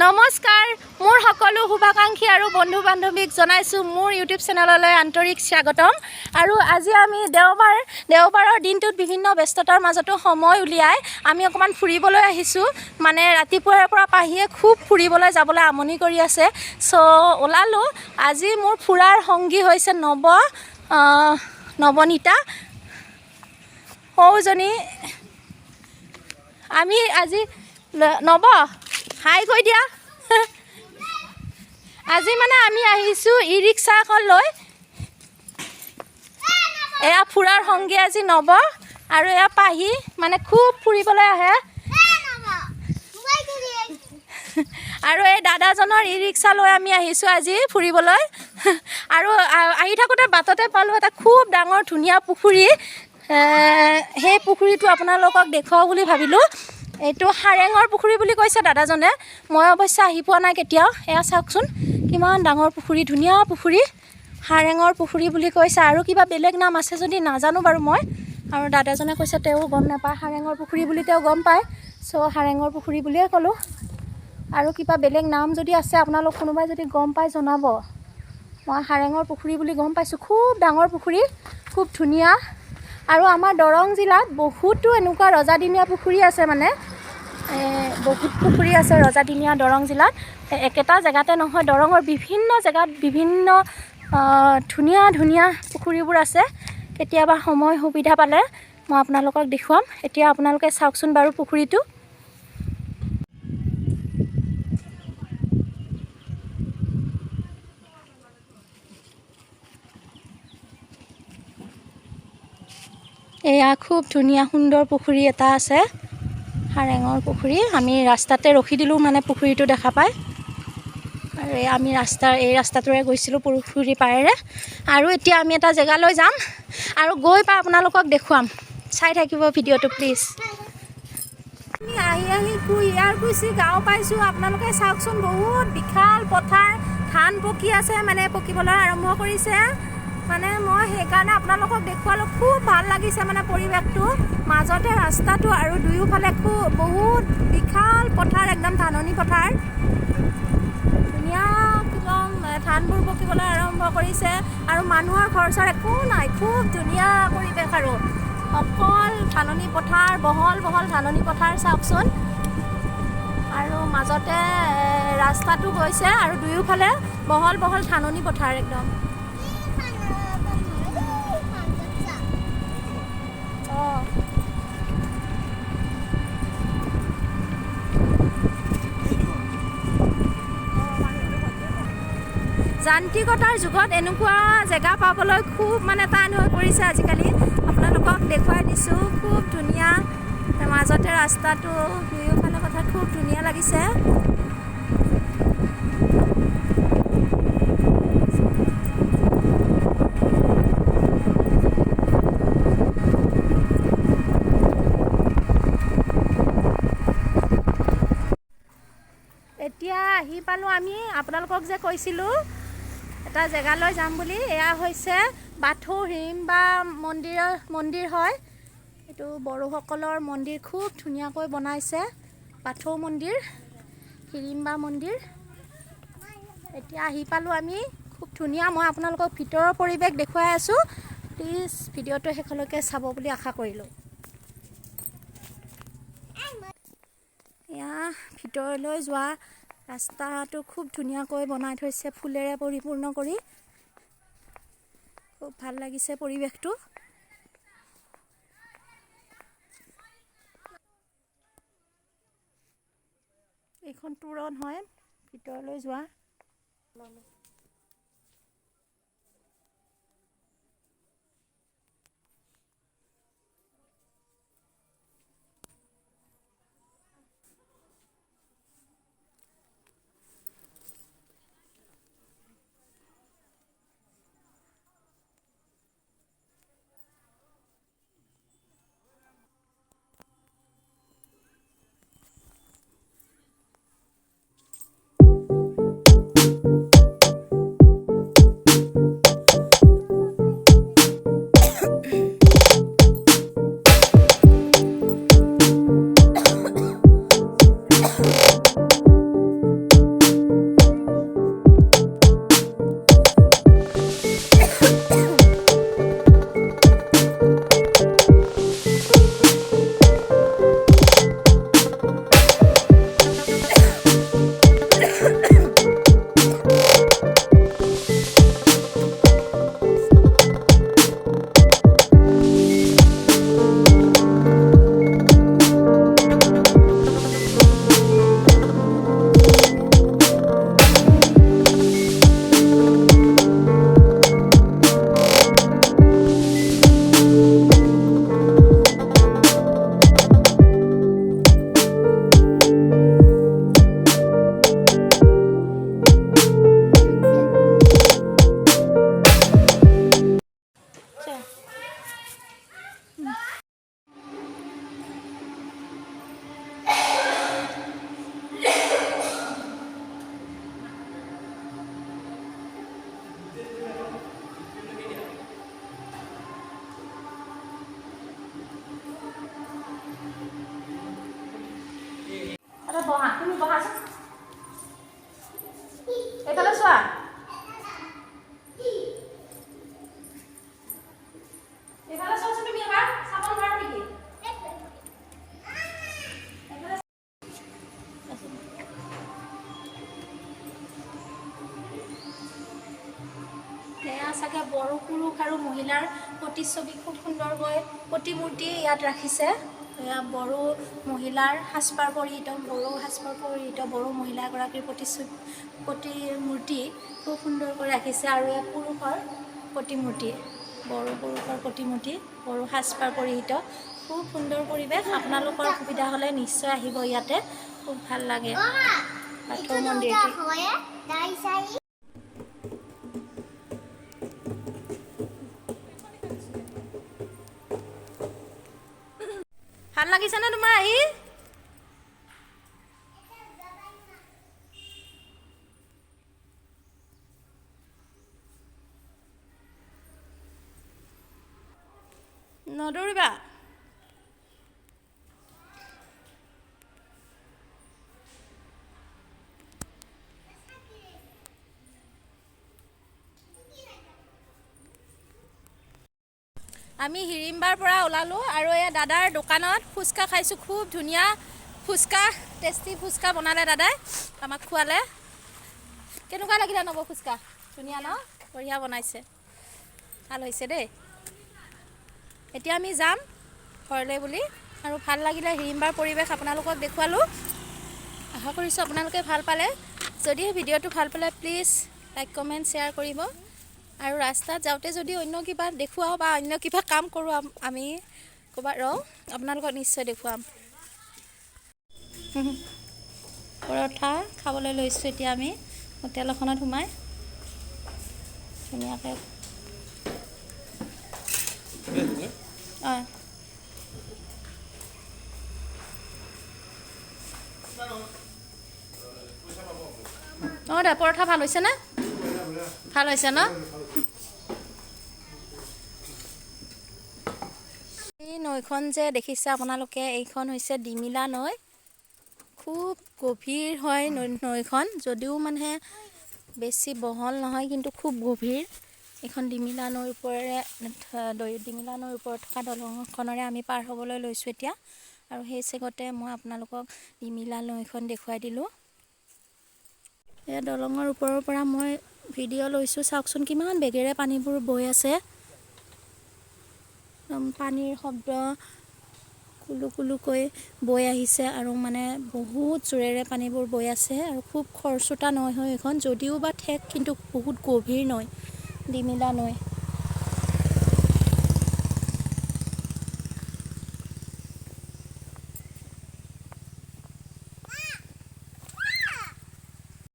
নমস্কাৰ মোৰ সকলো শুভাকাংক্ষী আৰু বন্ধু বান্ধৱীক জনাইছোঁ মোৰ ইউটিউব চেনেললৈ আন্তৰিক স্বাগতম। আৰু আজি আমি দেওবাৰৰ দিনটোত বিভিন্ন ব্যস্ততাৰ মাজতো সময় উলিয়াই আমি অকণমান ফুৰিবলৈ আহিছোঁ। মানে ৰাতিপুৱাৰ পৰা পাহিয়ে খুব ফুৰিবলৈ যাবলৈ আমনি কৰি আছে, ওলালোঁ। আজি মোৰ ফুৰাৰ সংগী হৈছে নৱনীতা সৌজনী। আমি আজি হাই কৈ দিয়া। আজি মানে আমি আহিছোঁ ই ৰিক্সা এখন লৈ। এয়া ফুৰাৰ সংগী আজি নৱ আৰু এয়া পাহি, মানে খুব ফুৰিবলৈ আহে। আৰু এই দাদাজনৰ ই ৰিক্সা লৈ আমি আহিছোঁ আজি ফুৰিবলৈ। আৰু আহি থাকোঁতে বাটতে পালোঁ এটা খুব ডাঙৰ ধুনীয়া পুখুৰী। সেই পুখুৰীটো আপোনালোকক দেখুৱাওঁ বুলি ভাবিলোঁ। এইটো সাৰেঙৰ পুখুৰী বুলি কৈছে দাদাজনে, মই অৱশ্যে আহি পোৱা নাই কেতিয়াও। এয়া চাওকচোন কিমান ডাঙৰ পুখুৰী, ধুনীয়া পুখুৰী, সাৰেঙৰ পুখুৰী বুলি কৈছে। আৰু কিবা বেলেগ নাম আছে যদি নাজানো বাৰু মই। আৰু দাদাজনে কৈছে তেওঁ গম নাপায়, সাৰেঙৰ পুখুৰী বুলি তেওঁ গম পায়। সাৰেঙৰ পুখুৰী বুলিয়ে ক'লোঁ। আৰু কিবা বেলেগ নাম যদি আছে আপোনালোক কোনোবাই যদি গম পায় জনাব। মই সাৰেঙৰ পুখুৰী বুলি গম পাইছোঁ। খুব ডাঙৰ পুখুৰী, খুব ধুনীয়া। আৰু আমাৰ দৰং জিলাত বহুতো এনেকুৱা ৰজাদিনীয়া পুখুৰী আছে, মানে বহুত পুখুৰী আছে ৰজাদিনীয়া দৰং জিলাত। একেটা জেগাতে নহয়, দৰঙৰ বিভিন্ন জেগাত বিভিন্ন ধুনীয়া ধুনীয়া পুখুৰীবোৰ আছে। কেতিয়াবা সময় সুবিধা পালে মই আপোনালোকক দেখুৱাম। এতিয়া আপোনালোকে চাওকচোন বাৰু পুখুৰীটো। এয়া খুব ধুনীয়া সুন্দৰ পুখুৰী এটা আছে, সাৰেঙৰ পুখুৰী। আমি ৰাস্তাতে ৰখি দিলোঁ মানে পুখুৰীটো দেখা পায়। আৰু আমি এই ৰাস্তাটোৰে গৈছিলোঁ পুখুৰী পাৰেৰে। আৰু এতিয়া আমি এটা জেগালৈ যাম আৰু গৈ পাই আপোনালোকক দেখুৱাম। চাই থাকিব ভিডিঅ'টো প্লিজ। আমি আহি কুঁহিয়াৰকুছি গাঁও পাইছোঁ। আপোনালোকে চাওকচোন, বহুত বিশাল পথাৰ, ধান পকি আছে, মানে পকিবলৈ আৰম্ভ কৰিছে। মানে মই সেইকাৰণে আপোনালোকক দেখুৱালোঁ। খুব ভাল লাগিছে মানে পৰিৱেশটো, মাজতে ৰাস্তাটো আৰু দুয়োফালে বহুত বিশাল পথাৰ, একদম ধাননি পথাৰ। ধুনীয়া একদম ধানবোৰ পকিবলৈ আৰম্ভ কৰিছে আৰু মানুহৰ খৰচৰ একো নাই। খুব ধুনীয়া পৰিৱেশ আৰু অকল ধাননি পথাৰ, বহল বহল ধাননি পথাৰ চাওকচোন। আৰু মাজতে ৰাস্তাটো গৈছে আৰু দুয়োফালে বহল বহল ধাননি পথাৰ একদম। যান্ত্ৰিকতাৰ যুগত এনেকুৱা জেগা পাবলৈ খুব মানে টান হৈ পৰিছে আজিকালি। আপোনালোকক দেখুৱাই দিছোঁ, খুব ধুনীয়া। মাজতে ৰাস্তাটো, দুয়োফালে কথা খুব ধুনীয়া লাগিছে। এতিয়া আহি পালোঁ আমি, আপোনালোকক যে কৈছিলোঁ এটা জেগালৈ যাম বুলি। এয়া হৈছে বাথৌ হিড়িম্বা মন্দিৰ হয়। এইটো বড়োসকলৰ মন্দিৰ, খুব ধুনীয়াকৈ বনাইছে। বাথৌ মন্দিৰ, হিড়িম্বা মন্দিৰ। এতিয়া আহি পালোঁ আমি, খুব ধুনীয়া। মই আপোনালোকক ভিতৰৰ পৰিৱেশ দেখুৱাই আছোঁ, প্লিজ ভিডিঅ'টো শেষলৈকে চাব বুলি আশা কৰিলোঁ। এয়া ভিতৰলৈ যোৱা ৰাস্তাটো খুব ধুনীয়াকৈ বনাই থৈছে, ফুলেৰে পৰিপূৰ্ণ কৰি। খুব ভাল লাগিছে পৰিৱেশটো। এইখন তোৰণ হয় ভিতৰলৈ যোৱা। চাগে বড়ো পুৰুষ আৰু মহিলাৰ প্ৰতিচ্ছবি খুব সুন্দৰকৈ প্ৰতিমূৰ্তি ইয়াত ৰাখিছে। এয়া বড়ো মহিলাৰ সাজপাৰ পৰিহিত, বড়ো সাজপাৰ পৰিহিত বড়ো মহিলা এগৰাকীৰ প্ৰতিমূৰ্তি খুব সুন্দৰকৈ ৰাখিছে। আৰু এয়া পুৰুষৰ প্ৰতিমূৰ্তি, বড়ো পুৰুষৰ প্ৰতিমূৰ্তি, বড়ো সাজপাৰ পৰিহিত। খুব সুন্দৰ পৰিৱেশ। আপোনালোকৰ সুবিধা হ'লে নিশ্চয় আহিব, ইয়াতে খুব ভাল লাগে বাথৌ মন্দিৰটো। ভাল লাগিছেনে তোমাৰ আহি? নদৌৰিবা? আমি হিৰিম্বাৰ পৰা ওলালোঁ আৰু এই দাদাৰ দোকানত ফুচকা খাইছোঁ। খুব ধুনীয়া ফুচকা, টেষ্টি ফুচকা বনালে দাদাই, আমাক খোৱালে। কেনেকুৱা লাগিলে নব ফুচকা? ধুনীয়া ন? বঢ়িয়া বনাইছে, ভাল হৈছে দেই। এতিয়া আমি যাম ঘৰলৈ বুলি, আৰু ভাল লাগিলে হিৰিম্বাৰ পৰিৱেশ আপোনালোকক দেখুৱালোঁ। আশা কৰিছোঁ আপোনালোকে ভাল পালে। যদি ভিডিঅ'টো ভাল পালে প্লিজ লাইক কমেণ্ট শ্বেয়াৰ কৰিব। আৰু ৰাস্তাত যাওঁতে যদি অন্য কিবা দেখুৱাওঁ বা অন্য কিবা কাম কৰোঁ, আমি ক'ৰবাত আপোনালোকক নিশ্চয় দেখুৱাম। পৰঠা খাবলৈ লৈছোঁ এতিয়া আমি হোটেল এখনত সোমাই ধুনীয়াকৈ। দে পৰঠা ভাল হৈছেনে? ভাল হৈছে ন? এই নৈখন যে দেখিছে আপোনালোকে, এইখন হৈছে ডিমিলা নৈ। খুব গভীৰ হয় নৈখন, যদিও মানে বেছি বহল নহয়, কিন্তু খুব গভীৰ। এইখন ডিমিলা নৈৰ ওপৰত থকা দলংখনেৰে আমি পাৰ হ'বলৈ লৈছোঁ এতিয়া। আৰু সেই চেগতে মই আপোনালোকক ডিমিলা নৈখন দেখুৱাই দিলোঁ। এই দলঙৰ ওপৰৰ পৰা মই ভিডিঅ' লৈছোঁ। চাওকচোন কিমান বেগেৰে পানীবোৰ বৈ আছে। পানীৰ শব্দ কুলু কুলুকৈ বৈ আহিছে, আৰু মানে বহুত জোৰেৰে পানীবোৰ বৈ আছে। আৰু খুব খৰচোতা নৈ হয় এইখন, যদিও বা ঠেক, কিন্তু বহুত গভীৰ নৈ ডিমিলা নৈ।